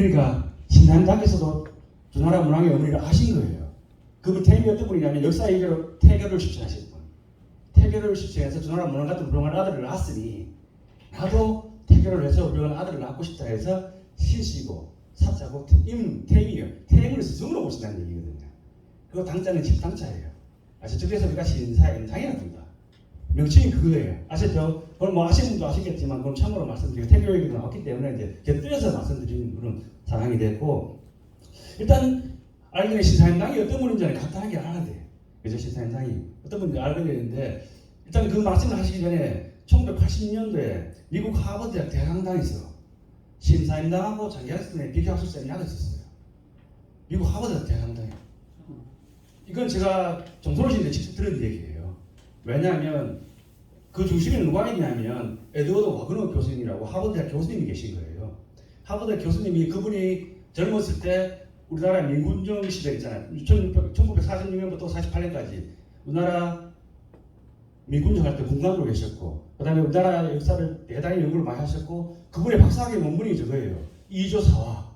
그러니까 신당당에서도 주나라 문왕의 어머니를 아신 거예요. 그분 태임이 어떤 분이냐면 역사 이대로 태교를 실천하신 분. 태교를 실천해서 주나라 문왕 같은 훌륭한 아들을 낳았으니 나도 태교를 해서 훌륭한 아들을 낳고 싶다 해서 실시고 사자고 태임이요. 태임을 스승으로 보신다는 얘기거든요. 그리고 당자는 집당자예요. 아시죠? 그래서 우리가 신사임당이라고 합니다. 명칭이 그거예요. 아셨죠? 그걸 뭐 아시는 분도 아시겠지만 그건 참고로 말씀드리고 태교 얘기도 나왔기 때문에 이제 곁들여서 말씀드리는 그런 상황이 됐고, 일단 알기 전에 신사임당이 어떤 분인지는 간단하게 알아야 돼요. 그죠? 신사임당이 어떤 분인지 알게 되는데, 일단 그 말씀을 하시기 전에 1980년도에 미국 하버드대학 대강당에서 신사임당하고 장기학습의 비교학술 세미나가 있었어요. 미국 하버드 대강당에. 이건 제가 정선호 씨한테 직접 들은 얘기예요. 왜냐하면 그 중심에 누가 있냐면 에드워드 와그너 교수님이라고 하버드대학 교수님이 계신 거예요. 하버드 교수님이 그분이 젊었을 때 우리나라 민군정 시대 있잖아요. 1946년부터 48년까지 우리나라 민군정 할 때 군관으로 계셨고, 그 다음에 우리나라 역사를 대단히 연구를 많이 하셨고, 그분의 박사학위 논문이 저거예요. 이조사와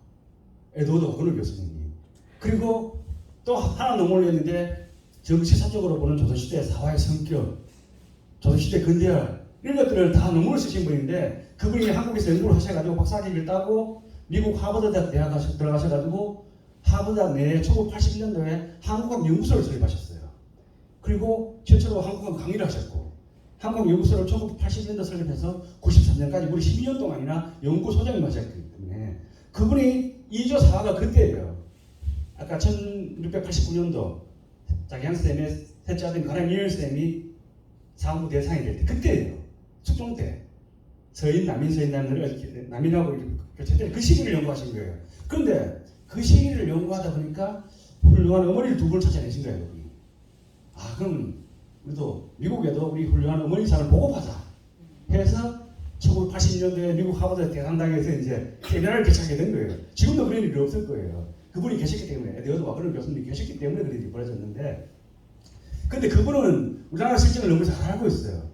에드워드 와그너 교수님이. 그리고 또 하나 논문을 했는데 정치사적으로 보는 조선시대의 사화의 성격, 조선시대 근대화 이런 것들을 다 논문을 쓰신 분인데, 그분이 한국에서 연구를 하셔가지고 박사학위를 따고 미국 하버드 대학 들어가셔가지고 하버드 내에 1980년도에 한국학 연구소를 설립하셨어요. 그리고 최초로 한국학 강의를 하셨고, 한국학 연구소를 1980년도 설립해서 93년까지 무려 12년 동안이나 연구소장을 하셨기 때문에 그분이 이조 사화가 그때예요. 아까 1689년도 장양쌤의 셋째 아들 가나미엘쌤이 사원부 대상이 될 때 그때예요. 숙종 때 서인, 남인, 서인남들을 남인하고 교체될 그 시기를 연구하신 거예요. 그런데 그 시기를 연구하다 보니까 훌륭한 어머니를 두 분을 찾아내신 거예요. 여기. 아, 그럼 우리도 미국에도 우리 훌륭한 어머니상을 보고받자 해서 1980년도에 미국 하버드 대강당에서 이제 세미나를 개최하게 된 거예요. 지금도 그런 일이 없을 거예요. 그분이 계셨기 때문에, 에드워드 와그너 교수님이 계셨기 때문에 그런 일이 벌어졌는데, 근데 그분은 우리나라 실정을 너무 잘 알고 있어요.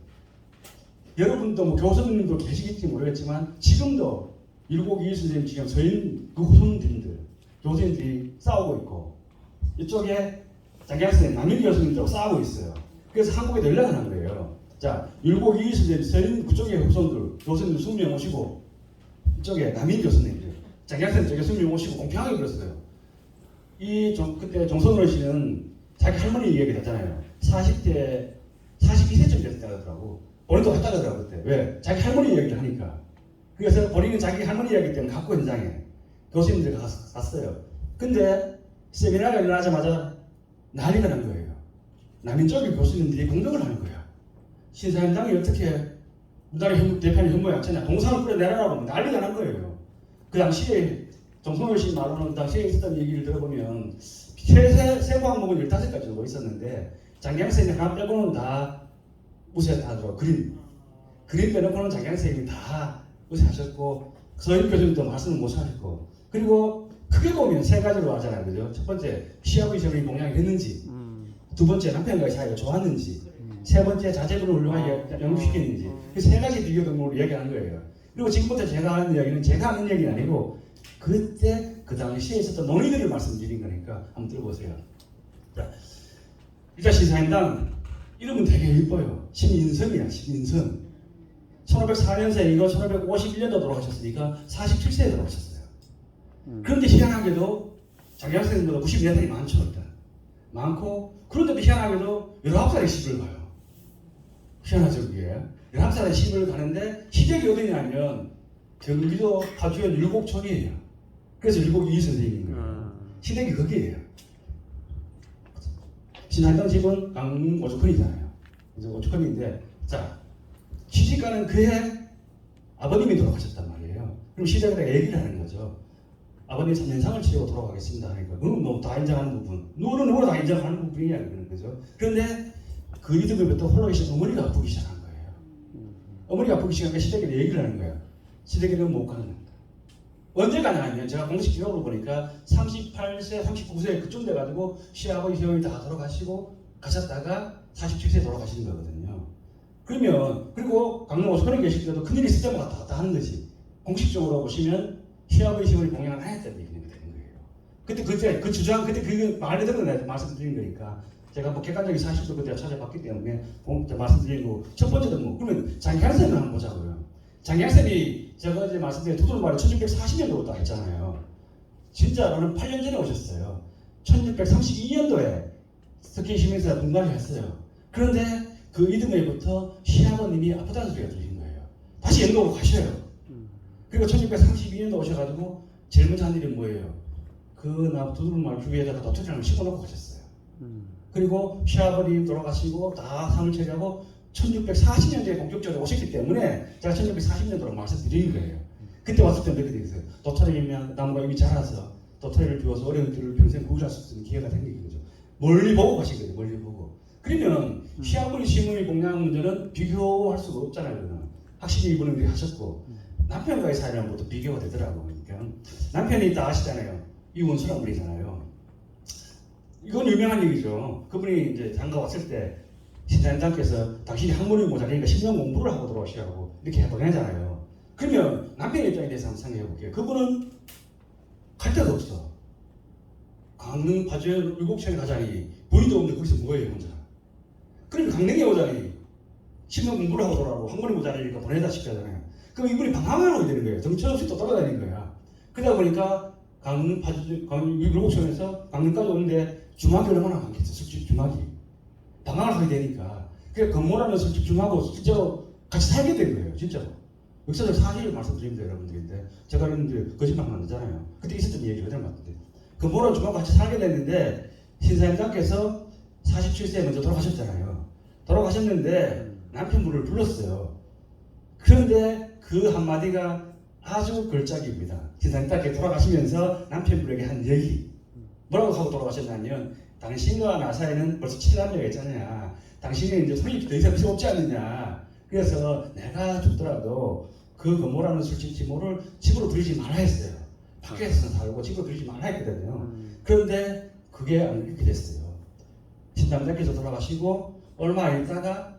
여러분도 뭐 교수님도 계시겠지 모르겠지만 지금도 일곡 이일 선생님 지금 서인 그 후손들인들 교수님들이 싸우고 있고, 이쪽에 장기학 선생님 남일 교수님도 싸우고 있어요. 그래서 한국에 연락을 한 거예요. 자, 율곡 이일 선생님 서인 그쪽의 후손들 교수님들 20명 오시고, 이쪽에 남일 교수님들 장기학 선생님 쪽에 20명 오시고 공평하게 그랬어요. 그때 정선호 씨는 자기 할머니 얘기를 했잖아요. 40대 42세쯤 됐다 그러더라고. 본인도 했다 그러더라고 그때. 왜? 자기 할머니 얘기를 하니까. 그래서 본인은 자기 할머니 얘기 때문에 갖고 현장에 교수님들 갔어요. 근데 세미나가 일어나자마자 난리가 난 거예요. 남인 쪽의 교수님들이 공격을 하는 거예요. 신사임당이 어떻게 우리나라 대표님 현모에 앉혔냐, 동상을 끌어내라라고 난리가 난 거예요. 그 당시에 정성호 씨 말로는 그 당시에 있었던 얘기를 들어보면 세부 항목은 15가지 정도 있었는데 장기학 선생님 하나 빼고는 다 무시하더라고요. 그림 빼놓고는 장기학 선생님이 다 무시하셨고, 서인 교수님도 말씀을 못 하셨고, 그리고 크게 보면 세 가지로 하잖아요. 그죠? 첫 번째, 시아버지 시어머니 동양이 했는지, 두 번째, 남편과의 사이가 좋았는지, 세 번째, 자제분을 훌륭하게 연구시켰는지, 그 세 가지 비교 등록으로 이야기하는 거예요. 그리고 지금부터 제가 하는 이야기는 제가 하는 얘기는 아니고 그때 그 당시에 있었던 논의들을 말씀드린 거니까 한번 들어보세요. 자, 일단 신사임당 이름은 되게 예뻐요. 신인성이야. 신인성. 1504년생이고 1551년도 돌아가셨으니까 47세에 돌아가셨어요. 그런데 희한하게도 장기학 선생님보다 94살이 많죠. 일단 많고, 그런데도 희한하게도 19살에 시집을 가요. 희한하죠 그게. 19살에 시집을 가는데 시댁이 어디냐면 경기도 파주현 율곡촌이에요. 그래서 율곡 이일 선생님인 거예요. 시댁이 거기에요. 신사임당 집은 강릉 오죽헌이잖아요. 오죽헌인데, 자, 시집가는 그해 아버님이 돌아가셨단 말이에요. 그럼 시댁에다 얘기를 하는 거죠. 아버님 3년상을 치르고 돌아가겠습니다 하니까 그건 뭐 다 인정하는 부분, 누구는 다 인정하는 부분이야 그러는 거죠. 그런데 그 이듬해부터 홀로 계신 어머니가 아프기 시작한 거예요. 어머니가 아프기 시작하니까 시댁에 얘기를 하는 거예요. 시댁에는 못 가는 겁니다. 언제 가냐면 제가 공식 기록을 보니까 38세, 39세 그쯤 돼가지고 시아버지, 시어머니 다 돌아가시고 가셨다가 47세에 돌아가시는 거거든요. 그러면, 그리고 강릉 오죽헌에 계실 때도 큰일이 있을 때마다 왔다 갔다 하는 거지. 공식적으로 보시면 시아버지 시어머니 공양을 안 했다는 얘기가 되는 거예요. 그때 그 주장 그때 그 말을 들은 내가 말씀드린 거니까 제가 뭐 객관적인 사실도 그때 찾아봤기 때문에 말씀드리고 첫 번째는 뭐 그러면 장기하쌤을 한번 보자고요. 장기하쌤이 제가 이제 말씀드린 두들말을 1640년도 왔다 했잖아요. 진짜로는 8년 전에 오셨어요. 1632년도에 스키 시민사 분관을 했어요. 그런데 그 이듬해부터 시아버님이 아프다는 소리가 들린 거예요. 다시 영도로 가셔요. 그리고 1632년도 오셔가지고 제일 먼저 한 일이 뭐예요? 그 두들말 주위에다가 도토리를 심어놓고 가셨어요. 그리고 시아버님 돌아가시고 다 상을 차지하고 1640년도에 본격적으로 오셨기 때문에 제가 1640년도로 말씀드리는 거예요. 그때 왔을 때 그렇게 되겠어요. 도토리면 나무가 이미 자라서 도토리를 비워서 어려운 길을 평생 구실할 수 있는 기회가 생기는 거죠. 멀리 보고 가신 거예요. 멀리 보고. 그러면 시아버지 시어머니 공양 문제는 비교할 수가 없잖아요. 그는. 확실히 이분은 그렇게 하셨고 남편과의 사이는 또 비교가 되더라고요. 그러니까 남편이 다 아시잖아요. 이원수란 분이잖아요. 이건 유명한 얘기죠. 그분이 이제 장가 왔을 때 신사임당께서 당신이 학문이 모자라니까 10년 공부를 하고 들어오시라고 이렇게 보내잖아요. 그러면 남편 입장에 대해서 한번 생각해 볼게요. 그분은 갈 데가 없어. 강릉 파주에 율곡천에 가자니 부인도 없는데 거기서 뭐예요 혼자. 그러면 강릉에 오자니 10년 공부를 하고 돌아오고 학문이 모자라니까 보내다 시키잖아요. 그럼 이분이 방황을 하게 되는 거예요. 정처없이 또 돌아다니는 거야. 그러다 보니까 강릉 파주 율곡천에서 강릉까지 오는데 중학이 얼마나 많겠어. 술집 중학이 방황을 하게 되니까 그 건모라는 술집 중하고 실제로 같이 살게 된 거예요. 진짜로. 역사적 사실을 말씀드립니다 여러분들인데 제가 여러분들 거짓말 안 하잖아요. 그때 있었던 얘기를 그대로 맞는데 건모라는 중하고 같이 살게 됐는데 신사임당께서 47세에 먼저 돌아가셨잖아요. 돌아가셨는데 남편분을 불렀어요. 그런데 그 한마디가 아주 걸작입니다. 신사임당께 돌아가시면서 남편분에게 한 얘기 뭐라고 하고 돌아가셨냐면 당신과 나 사이는 벌써 7남녀가 있잖냐. 당신이 이제 손이 더 이상 필요 없지 않느냐. 그래서 내가 죽더라도 그 건모라는 술집 지모를 집으로 들이지 말아 했어요. 밖에서 살고 집으로 들이지 말아 했거든요. 그런데 그게 안 이렇게 됐어요. 신당장께서 돌아가시고 얼마 있다가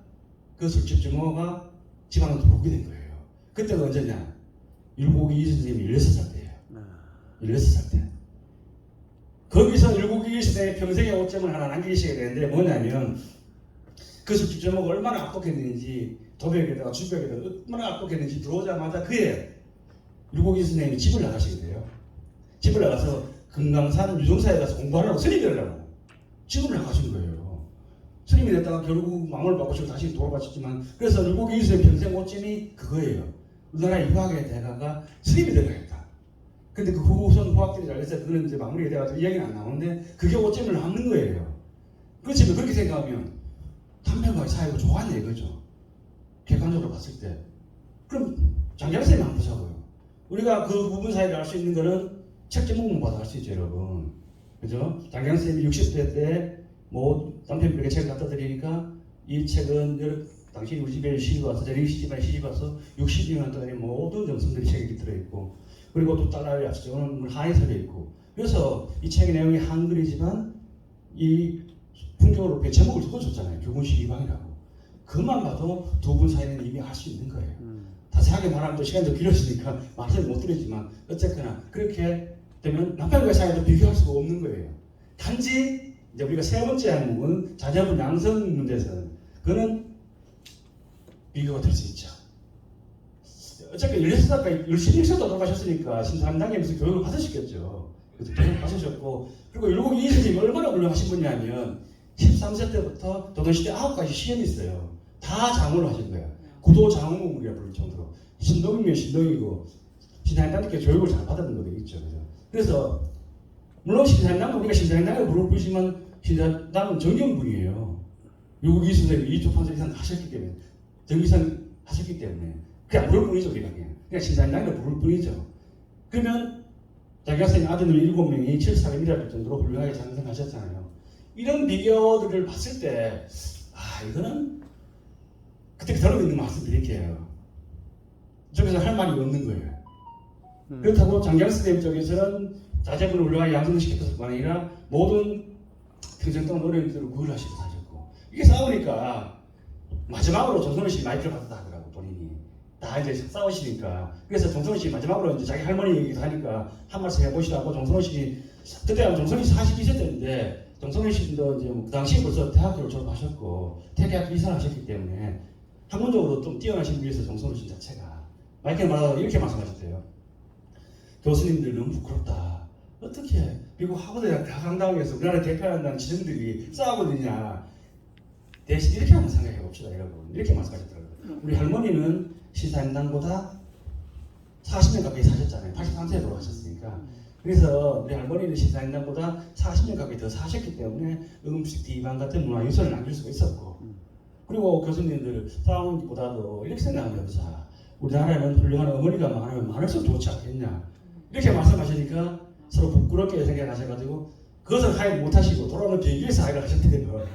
그 술집 주모가 집안으로 들어오게 된 거예요. 그때가 언제냐? 율곡이 이 선생님이 16살 때예요. 16살 때. 거기서 율곡이 시대의 평생의 오점을 하나 남기시게 되는데 뭐냐면 그 술집 주모가 얼마나 악독했는지 도벽에다가 주벽에다가 얼마나 악독했는지 들어오자마자 그해 율곡이 선생님이 집을 나가시게 돼요. 집을 나가서 금강산 유종사에 가서 공부하려고 스님이 되려고 집을 나가신 거예요. 스님이 됐다가 결국 마음을 바꾸시고 다시 돌아가셨지만 그래서 율곡이 선생님 평생 오점이 그거예요. 우리나라 유학의 대가가 스님이 되려했다. 근데 그 후손 후학들이 잘해서 그거는 이제 마무리가 돼가지고 이야기는 안 나오는데 그게 오점을 남는 거예요. 그렇지만 그렇게 생각하면 남편과의 사이가 좋았네 이거죠. 객관적으로 봤을 때. 그럼 장기하쌤이 한번 보자고요. 우리가 그 부분 사이를 알 수 있는 거는 책 제목만 봐도 알 수 있죠 여러분. 그죠? 장기하쌤이 60대 때 뭐 남편에게 책을 갖다 드리니까 이 책은 당신이 우리 집에 시집 와서 저희 집에 시집 와서 60년 동안의 모든 정성들이 책에 들어있고 그리고 또 딸아이 앞서는 한이 서려있고 그래서 이 책의 내용이 한글이지만 이 풍경으로 제목을 적어줬잖아요. 교훈식 이방이라고. 그만 봐도 두 분 사이는 이미 알 수 있는 거예요. 자세하게 말하면 또 시간이 더 길어지니까 말을 못 드리지만 어쨌거나 그렇게 되면 남편과 사이도 비교할 수가 없는 거예요. 단지 이제 우리가 세 번째 항목은 자녀분 양성 문제에서는 그거는 비교가 될 수 있죠. 어차피 16살까지 열심히 있어도 돌아가셨으니까 신사임당에 무슨 교육을 받으셨겠죠. 그래서 교육을 받으셨고 그리고 율곡이 이스님이 얼마나 훌륭하신 분이냐면 13세 때부터 조선시대 9가지 시험이 있어요. 다 장으로 하신 거예요. 구도 장흥공이라 부를 정도로 신동이면 신동이고 신사임당께 교육을 잘 받았는 거 되겠죠. 그래서 물론 신사임당은 우리가 신사임당을 부르지만 신사임당은 정경분이에요. 율곡 이스님이 이쪽 판서 이상 하셨기 때문에 정기상 하셨기 때문에 그냥 부를 뿐이죠. 우리가 그냥 신사임당을 부를 뿐이죠. 그러면 자기 학생 아드님 7명이 7사람이라는 정도로 훌륭하게 장성하셨잖아요. 이런 비교들을 봤을 때 이거는 그때 그대로 있는 말씀 드릴게요. 저기서 할 말이 없는 거예요. 그렇다고 장기학생 쪽에서는 자제분을 훌륭하게 양성시켰을 뿐 아니라 모든 평생 동안 어려움들을 구휼하시고 사셨고 이게 싸우니까 마지막으로 조선의 시 마이크를 받았다 하더라고 본인이. 다 이제 싸우시니까. 그래서 정선호 씨 마지막으로 이제 자기 할머니 얘기도 하니까 한 말씀 해보시라고. 정선호 씨 그때 정선호 씨 42세 때인데, 정선호 씨도 이제 그 당시에 벌써 대학교를 졸업하셨고 대대학교 이사하셨기 때문에 학문적으로 좀 뛰어나신 분이서 정선호 씨 자체가 마이크에 말하다가 이렇게 말씀하셨대요. 교수님들 너무 부끄럽다. 어떻게 미국 하버드 대학강당에서 우리나라 대표한다는 지정들이 싸우고 있느냐. 대신 이렇게 한번 생각해 봅시다, 여러분. 이렇게 말씀하셨더라고요. 우리 할머니는 시사임당보다 40년 가까이 사셨잖아요. 83세에 돌아가셨으니까. 그래서 우리 할머니는 시사임당보다 40년 가까이 더 사셨기 때문에 음식 디반 같은 문화 유산을 남길 수가 있었고, 그리고 교수님들 싸우는 것보다도 이렇게 생각하면 여보자, 우리나라에는 훌륭한 어머니가 많으면 많을수록 좋지 않겠냐. 이렇게 말씀하시니까 서로 부끄럽게 생각하셔가지고 그것을 하지 못하시고 돌아오는 비행기에서 하이를 하셨대요.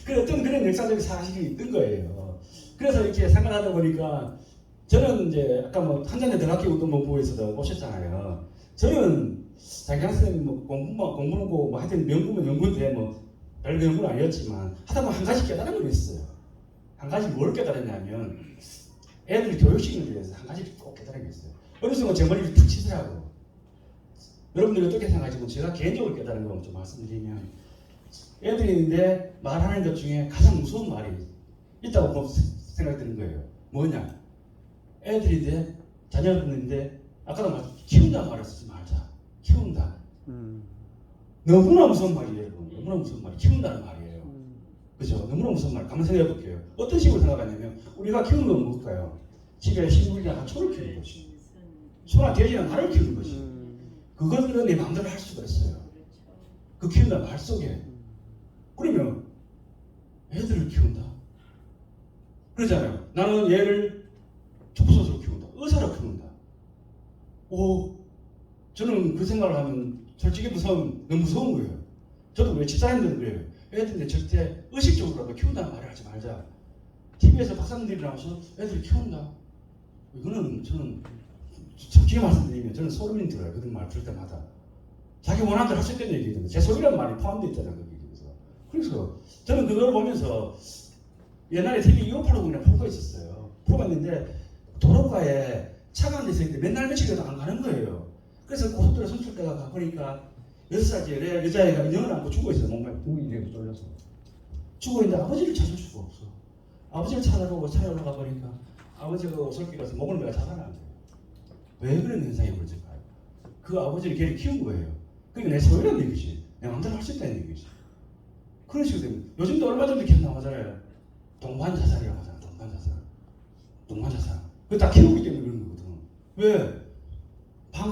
그 어떤 그런 역사적인 사실이 있던 거예요. 그래서 이렇게 생각하다 보니까 저는 이제 아까 뭐 한전대 대학교 운동본부에서도 오셨잖아요. 저는 장기학 선생님 뭐 공부는 뭐 하여튼 명분은 연구인데 뭐 별거 연구는 아니었지만 하다 보면 한 가지 깨달은 건 있어요. 한 가지 뭘 깨달았냐면 애들 교육시키는 데서 한 가지 꼭 깨달은 게 있어요. 어느 순간 제 머리를 툭 치더라고. 여러분들이 어떻게 생각하시고 제가 개인적으로 깨달은 거 좀 말씀드리면, 애들이 있는데 말하는 것 중에 가장 무서운 말이 있다고 생각이 드는 거예요. 뭐냐? 애들인데 자녀분인데 아까도 말했 키운다 말을 쓰지 말자. 키운다. 너무나 무서운 말이에요, 여러분. 너무나 무서운 말이 키운다는 말이에요. 그죠? 너무나 무서운 말. 가만 생각해 볼게요. 어떤 식으로 생각하냐면 우리가 키우는 건 뭘까요? 집에 식물이나 초를 키우는 것이, 소나 돼지나 나를 키우는 것이. 그것들은 내 마음대로 할 수가 있어요. 그 키운다 말 속에. 그러면 애들을 키운다. 그러잖아요. 나는 얘를 촉소수로 키운다. 의사로 키운다. 오, 저는 그 생각을 하면 솔직히 너무 무서운 거예요. 저도 왜 집사람들은 그래요. 애들인데 절대 의식적으로라도 키운다는 말을 하지 말자. TV에서 박사님들이 나와서 애들을 키운다. 이거는 저는 솔직히 말씀드리면 저는 소름이 들어요. 그런 말 들을 때마다. 자기 원하는 대로 할 수 있다는 얘기거든요. 제 소리란 말이 포함되어 있잖아요. 그래서 저는 그걸 보면서 옛날에 TV 1580이라는 프로가 있었어요. 프로가 있는데 도로가에 차가 앉아서 있는데 맨날 며칠이라도 안 가는 거예요. 그래서 고속도로 선출대가 가보니까 6살짜리 여자애가 인형을 안고 죽어 있어요. 뭔가 등이 이렇게 돌려서 죽어 있는데 아버지를 찾을 수가 없어. 아버지를 찾아보고 차에 올라가 보니까 아버지가 오솔길 가서 목을 매가 잡아놨대요. 왜 그런 현상이 벌어질까요? 그 아버지를 걔를 키운 거예요. 그게 내 소유라는 얘기지. 내 마음대로 할 수 있다는 얘기지. 그런 식으로 되면 요즘도 얼마 전에 기억 나오잖아요. 동반자살이라고 하잖아. 동반자살. 그거 다 키우기 때문에 그런 거거든. 왜?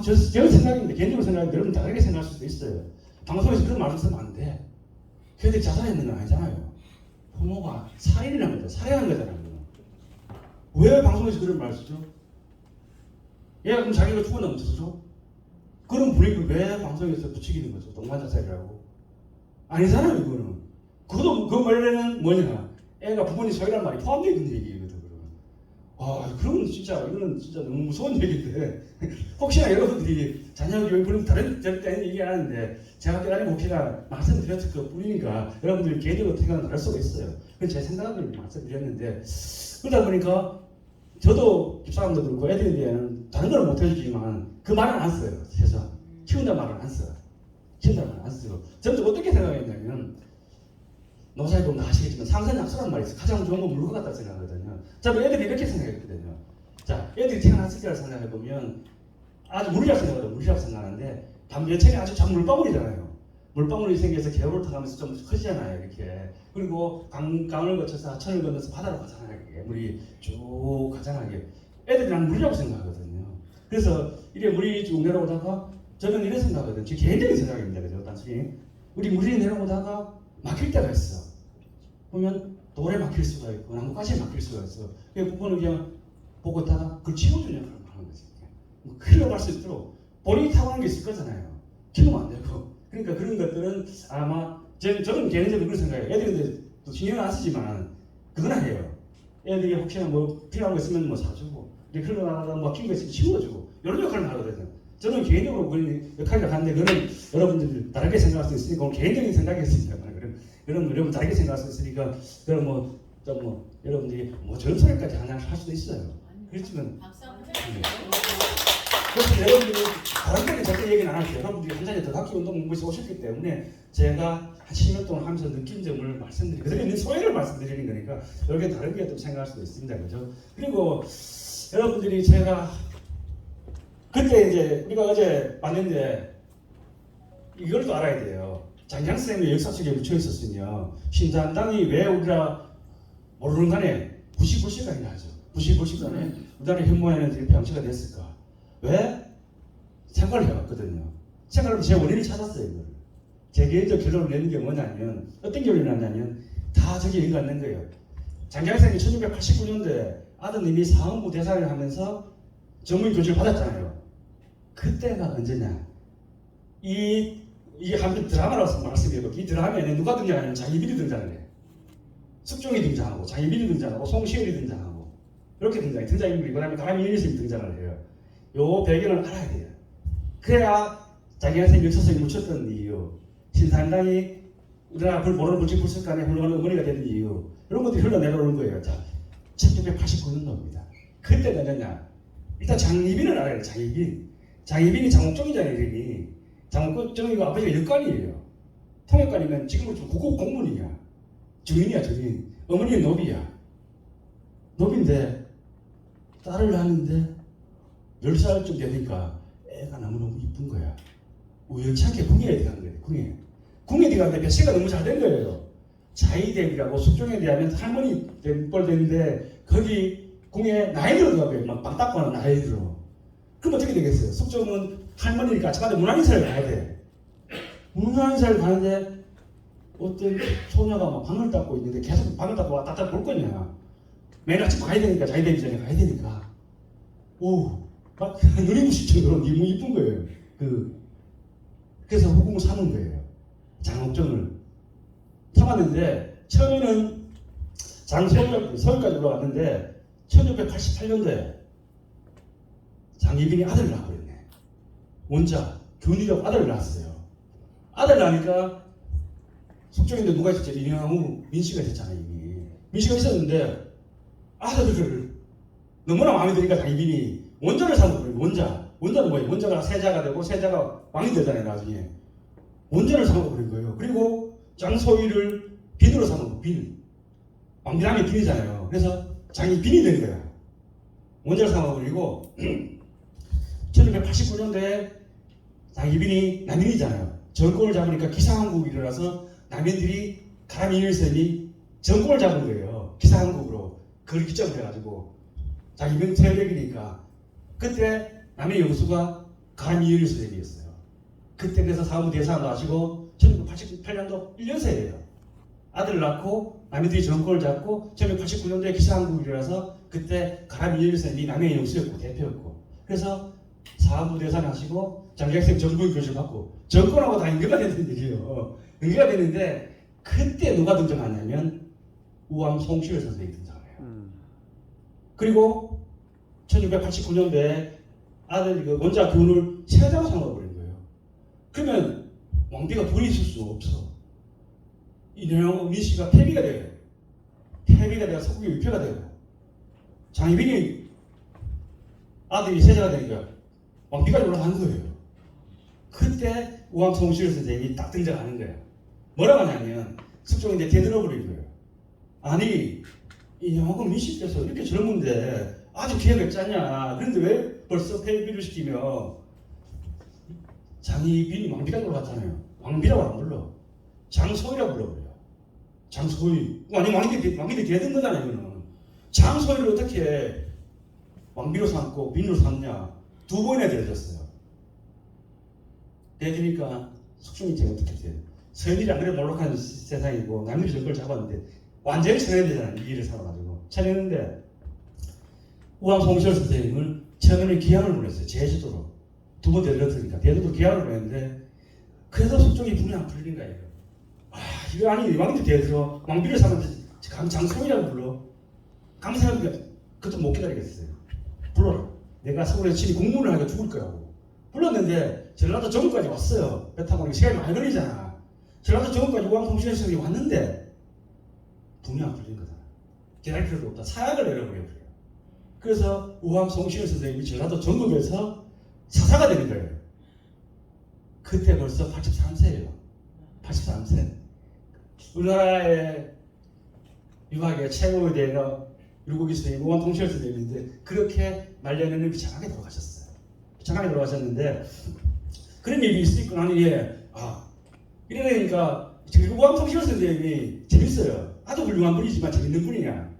제 생각인데, 개인적으로 생각인데 여러분 다르게 생각할 수도 있어요. 방송에서 그런 말을 쓰면 안 돼. 걔들이 자살했는 건 아니잖아요. 부모가 살인이라는 거죠. 살해한 거잖아요. 왜 방송에서 그런 말을 쓰죠? 얘가 그럼 자기가 죽었나 못 쓰죠? 그런 분위기를 왜 방송에서 부추기는 거죠? 동반자살이라고. 아니잖아요, 이거는. 그것도, 그 말에는 뭐냐. 애가 부모님 소유란 말이 포함되어 있는 얘기거든, 그러면. 아, 그러면 진짜, 이거는 진짜 너무 무서운 얘기인데. 혹시나 여러분들이 자녀 교육은 다른 얘기 안 하는데, 제가 깨달은 혹시나 말씀드렸을 것 뿐이니까, 여러분들이 개인적으로 생각은 다를 수가 있어요. 그건 제 생각을 말씀드렸는데, 그러다 보니까, 저도 집사람도 그렇고 애들에 대한 다른 걸 못 해주지만, 그 말은 안 써요, 최소한. 키운다 말은 안 써요. 키운다 말은 안 써요. 저는 어떻게 생각했냐면, 노사에 보면 아시겠지만 상산약수라는 말이 있어요. 가장 좋은 건 물건 같다고 생각하거든요. 저도 애들이 이렇게 생각했거든요. 자, 애들이 태어났을 때를 생각해보면 아주 물이라고 생각하거든요. 물이라고 생각하는데 밤여천에 아주 참 물방울이잖아요. 물방울이 생겨서 개울을 타가면서 좀 커지잖아요. 이렇게. 그리고 강을 거쳐서 하천을 건너서 바다로 가잖아요. 이게 물이 쭉 가잖아요. 이게. 애들이 난 물이라고 생각하거든요. 그래서 이게 물이 쭉 내려오다가 저는 이런 생각하거든요. 제 개인적인 생각입니다. 그죠? 단순히 우리 물이 내려오다가 막힐 때가 있어. 보면 돌에 막힐 수가 있고 나뭇가지에 막힐 수가 있어. 그 부분을 그냥 보고 있다가 그걸 치워주는 역할을 하는 거지. 큰일 날 수 있도록 본인이 타고난 게 있을 거잖아요. 키우면 안 되고. 그러니까 그런 것들은 아마 저는 개인적으로 그런 생각해요. 애들인데 또 신경 안 쓰지만 그건 아니에요. 애들이 혹시나 뭐 필요한 거 있으면 뭐 사주고 그런 거 하다가 막힌 거 있으면 치워주고 이런 역할을 하거든요. 저는 개인적으로 그런 역할을 하는데 그거는 여러분들 다르게 생각할 수 있으니까 그건 개인적인 생각이었습니다. 그런 여러분 다르게 생각할 수 있으니까 그럼 여러분들이 뭐 저런 소리까지 하나 할 수도 있어요. 그렇지만 박수 한번 네. 해주세요. 그래서 여러분들이 다른 데는 절대 얘기는 안 할게요. 여러분들이 한 잔에 더 갖기 운동 공부해서 오셨기 때문에 제가 한 10년 동안 하면서 느낀 점을 말씀드리고 그들이 있는 소외를 말씀드리는 거니까 여기에 다르게 또 생각할 수도 있습니다. 그죠? 그리고 여러분들이 제가 그때 이제 우리가 어제 봤는데 이걸 또 알아야 돼요. 장량 선생님의 역사 속에 묻혀 있었으며 신사임당이 왜 우리가 모르는 간에 부시불식간이 나죠. 부시불식간에 우리나라 현모양들이 병치가 됐을까? 왜? 생각을 해봤거든요. 생각을 제 원인을 찾았어요. 이걸. 제 개인적 결론을 내는 게 뭐냐면 어떤 결론이 났냐면 다 저기 연관 있는 거예요. 장량 선생님이 1989년도에 아드님이 사원부 대사를 하면서 전문 교육을 받았잖아요. 그때가 언제냐? 이게 한편 드라마라서 말씀드려도 이 드라마에는 누가 등장하냐면 장희빈이 등장을 해요. 숙종이 등장하고 장희빈이 등장하고 송시열이 등장하고 이렇게 등장인물이 그 다음에 가람이 일선이 등장을 해요. 요 배경을 알아야 돼요. 그래야 장희빈 선생님 역사성이 묻혔던 이유, 신사임당이 우리나라 모르는 불식불식간에 훌륭한 어머니가 된 이유 이런 것들이 흘러내려오는 거예요. 자, 1989년도입니다. 그때가 언제냐? 일단 장희빈을 알아야 돼요. 장희빈이 장옥정이잖아요. 이름이. 장옥정이고 아버지가 역관이에요. 통역관이면 지금은 좀 국고 공무원이야. 증인이야 증인. 어머니는 노비야. 노비인데 딸을 낳았는데 10살쯤 되니까 애가 너무너무 이쁜 거야. 우연찮게 궁예에 들어간 거예요. 궁예에 들어갔는데 배치가 너무 잘 된 거예요. 자의대비라고 숙종에 대하면 할머니 뻘 되는데 거기 궁에 나이 들어가고요. 막 빵딱거나 나이 들어. 그럼 어떻게 되겠어요? 숙종은 할머니니까 아침마다 문안인사를 가야 돼. 문안인사를 가는데 어떤 소녀가 막 방을 닦고 있는데 계속 방을 닦고 왔다 갔다 볼 거냐. 매일 아침 가야 되니까 자기대비 전에 가야 되니까 막 눈이 부실 정도로 너무 이쁜 거예요. 그래서 후궁을 사는 거예요. 장옥정을 삼았는데 처음에는 서울까지 올라갔는데 1988년도에 장희빈이 아들을 낳아버렸네. 원자 균이라고 아들을 낳았어요. 아들 낳으니까 숙종인데 누가 있었죠? 이명우 민씨가 있었잖아요. 이미 민씨가 있었는데 아들을 너무나 마음에 드니까 장희빈이 원자를 사먹어버린 거예요. 원자는 뭐예요? 원자가 세자가 되고 세자가 왕이 되잖아요. 나중에 원자를 사먹어버린 거예요. 그리고 장소희를 빈으로 사먹고 빈 왕비라면 빈이잖아요. 그래서 장희빈이 된 거야. 원자를 사먹어버리고 1989년도에 장희빈이 남인이잖아요. 정권을 잡으니까 기사한국이 일어나서 남인들이 가람이 일선이 정권을 잡은 거예요. 기사한국으로 그걸 기점을 해가지고 장희빈 세력이니까 그때 남인 영수가 가람이 일선이었어요. 그때 그래서 사무 대사도 하시고 1988년도 1년생이에요. 아들을 낳고 남인들이 정권을 잡고 1989년도에 기사한국이 일어나서 그때 가람이 일선이 남인 영수였고 대표였고 그래서 사무 대사를 하시고 장학생 정부의 교육을 받고 정권하고 다 연계가 되는 얘기예요. 연계가 되는데 그때 누가 등장하냐면 우왕 송시열 선생이 등장해요. 그리고 1989년도에 아들 원자 교훈을 세자가 삼아버린 거예요. 그러면 왕비가 돈이 있을 수 없어. 이명호 민씨가 폐비가 돼요. 폐비가 돼서 석국이 위패가 돼요. 장희빈이 아들이 세자가 되니까 왕비가 올라가는 거예요. 그때 우왕 송시열 선생이 딱 등장하는 거예요. 뭐라고 하냐면 숙종이 이제 대들어버린 거예요. 아니 이명호 민씨께서 이렇게 젊은데 아주 기회가 있잖냐. 그런데 왜 벌써 폐비를 시키며 장희빈이 왕비가 올라갔잖아요. 왕비라고 안 불러. 장소희라고 불러버려요. 장소희. 아니 왕비들이 대든 거잖아요. 이거는. 장소희를 어떻게 왕비로 삼고 빈으로 삼냐. 두 번이나 대해졌어요. 대드니까 숙종이 제가 어떻게 돼요? 서인들이 안 그래 몰락한 세상이고 남들이 정권을 잡았는데 완전히 쳐내야 이 일을 삼아가지고 쳐내는데 우왕 송시열 선생님을 처음에는 기한을 보냈어요. 제주도로. 두 번 대들었으니까 대주도 기한을 보냈는데 그래도 숙종이 분이 안 풀린 거예요. 이거 아니 왕비를 대들어 왕비를 삼았는데 장소희라고 불러. 강사람들이 그것도 못 기다리겠어요. 불러라. 내가 서울에서 친히 공문을 하니까 죽을 거라고. 불렀는데 전라도 정부까지 왔어요. 배 타고 시간이 많이 걸리잖아. 전라도 정부까지 우왕 송시열 선생님이 왔는데 분이 안 풀린 거잖아. 기다릴 필요도 없다. 사약을 내려버려요. 그래서 우암 송시열 선생님이 전라도 전국에서 사사가 되는 거예요. 그때 벌써 83세예요. 83세. 우리나라의 유학의 최고의 대가 율곡이 선생님, 우암 송시열 선생님인데 그렇게 말년에는 비참하게 돌아가셨어요. 비참하게 돌아가셨는데 그런 일이 있고 나니 이러니까 우암 송시열 선생님이 재밌어요. 아주 훌륭한 분이지만 재밌는 분이냐.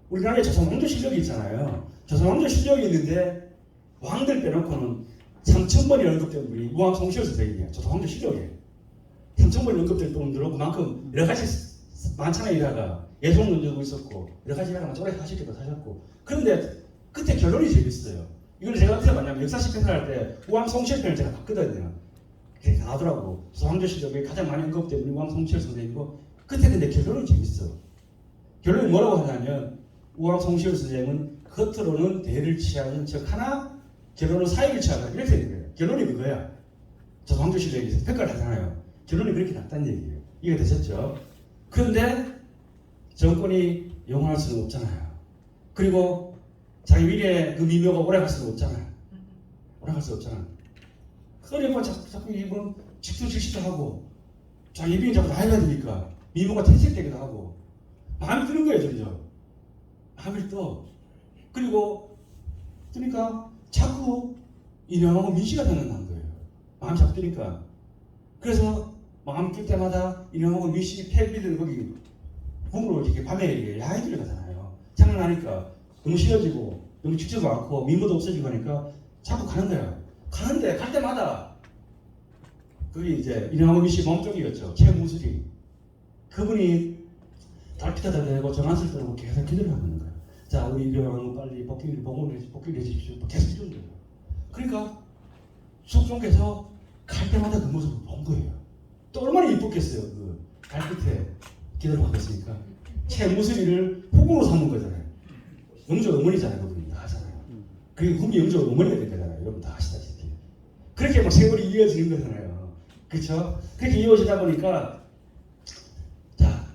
우리나라에 조선왕조 실력이 있잖아요. 조선왕조 실력이 있는데 왕들 빼놓고는 3,000번이 언급된 분이 우암 송시열 선생님이에요. 조선왕조 실력이에요. 3,000번이 언급된 분들은 그만큼 여러 가지 많잖아요. 일화가 예송 논조도 있었고 여러 가지 일화가 오래 하셨기도 하셨고 그런데 그때 결론이 재밌어요. 이걸 제가 어떻게 봤냐면 역사식 편을 할 때 우암 송시열 편을 제가 봤거든요. 그게 나오더라고. 조선왕조 실력이 가장 많이 언급된 분이 우암 송시열 선생님이고 그때 근데 결론이 재밌어. 결론이 뭐라고 하냐면 우암 송시열 선생님은 겉으로는 대를 취하는 척 하나 결론은 사익을 취하다 이렇게 되는 거예요. 결론이 그거야. 조선왕조 실력에서 평가를 하잖아요. 결론이 그렇게 났다는 얘기예요. 이해가 되셨죠? 그런데 정권이 영원할 수는 없잖아요. 그리고 자기 미래의 그 미묘가 오래갈 수는 없잖아요. 오래갈 수 없잖아요. 그러니까 자꾸 이분 직투직시도 하고 자기 입이 자꾸 나이가 드니까 미모가 퇴색되기도 하고 마음이 드는 거예요. 점점 마음이 또 그리고 그러니까 자꾸 인형하고 민씨가 생각난 거예요. 마음이 자꾸 드니까 그래서 마음 낄 때마다 인형하고 민씨 폐비들 거기 궁으로 이렇게 밤에 야외들을 가잖아요. 생각나니까 너무 싫어지고 너무 죽지도 않고 미모도 없어지고 하니까 자꾸 가는 거야. 가는데 갈 때마다 그게 이제 인형하고 민씨 몸쪽이었죠. 최무술이 그분이 달피타다 되고 정한술 들고 계속 기도를 하고 있는 거예요. 자, 우리 인형하고 빨리 복귀를 해주십시오. 계속 기도를 해요. 그러니까 숙종께서 갈 때마다 그 모습을 본 거예요. 또 얼마나 이뻤겠어요. 그 달빛에 기도를 하고 있으니까 최무술이를 호구로 삼는 거잖아요. 영조 어머니잖아요. 그분이 다 하잖아요. 그게 그분이 영조 어머니가 된 거잖아요. 여러분 다 아시다시피. 그렇게 막 세월이 이어지는 거잖아요. 그렇죠? 그렇게 이어지다 보니까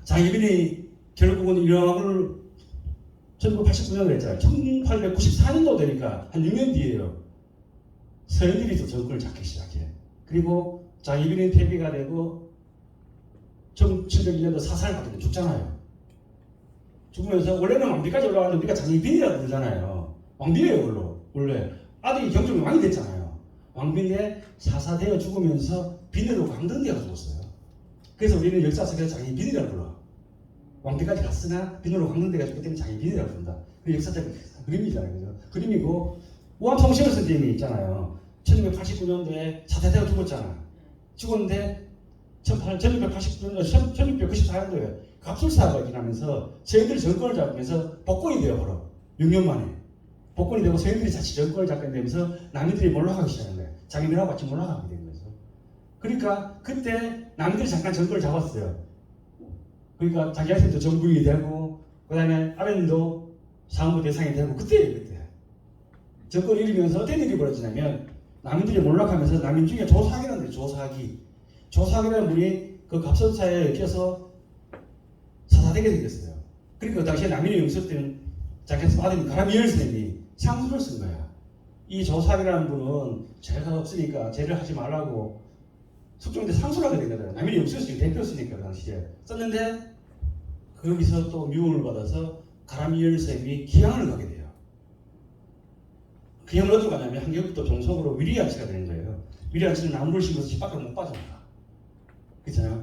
장희빈이 결국은 일왕을 1989년에 했잖아요. 1894년도 되니까 한 6년 뒤에요. 서현들이 또 정권을 잡기 시작해. 그리고 장희빈이 폐비가 되고 1701년도 사살을 받게 죽잖아요. 죽으면서 원래는 왕비까지 올라가는데 우리가 장희빈이라고 부르잖아요. 왕비예요. 원래 아들이 경종이 왕이 됐잖아요. 왕비인데 사사되어 죽으면서 비늘로 광등되어 죽었어요. 그래서 우리는 역사 속에서 장희빈이라고 불러. 왕비까지 갔으나 비늘로 광등되어 죽기 때문에 장희빈이라고 부른다. 그 역사적 그림이잖아요. 그죠? 그림이고 우암 송시열 선생님이 있잖아요. 1989년도에 사사되어 죽었잖아. 죽었는데 1694년도에 갑술사가 일어나면서 서현들이 정권을 잡으면서 복권이 되어버려. 6년 만에. 복권이 되고 서현들이 자칫 정권을 잡게 되면서 남인들이 몰락하기 시작한 거예요. 장인들하고 같이 몰락하게 된 거죠. 그러니까 그때 남인들이 잠깐 정권을 잡았어요. 그러니까 자기 학생도 정부인이 되고 그 다음에 아버님도 상부 대상이 되고 그때예요. 그때. 정권이 이루면서 어떤 일이 벌어지냐면 남인들이 몰락하면서 남인 중에 조사기라는 거예요. 조사기라는 분이 그 갑선사에 껴서 사사되게 생겼어요. 그리고 그 당시에 남인의 영습 때는 자기한테 아들인 가라미열 선생님이 상수를 쓴 거야. 이 조사기라는 분은 죄가 없으니까 죄를 하지 말라고 숙종한테 상수를 하게 된 거잖아요. 남인의 영습을 대표였으니까 그 당시에 썼는데 거기서 또 미움을 받아서 가라미열 선생님이 기양을 가게 돼요. 기양을 어디로 가냐면 한겨부터 종속으로 위리안치가 되는 거예요. 위리안치는 나무를 심어서 집 밖으로 못 빠져나가.